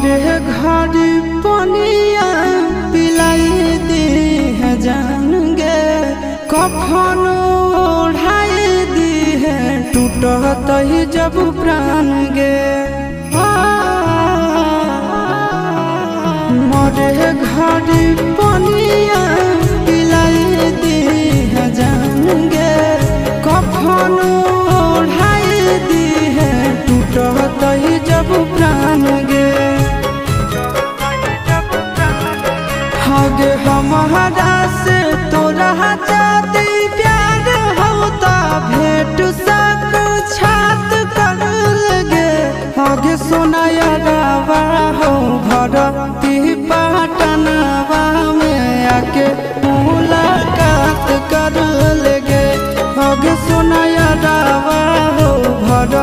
मोरे घर पनिया पिलाई दी है जान गे, कफन ओढ़ाई दी है टूटत ही जब प्राण गे। मोरे घर पनिया पिलाई दी है जान गे, कफन ओढ़ाई दी है टूटत ही जब प्राण गे। हगे हमारा से तोरा जाती प्यार होता भेंट साक्षात कर लगे। हगे सोनाया रावा हो भरती पाटनवा में आके मुलाकात कर लगे। हगे सोनाया रावा हो भर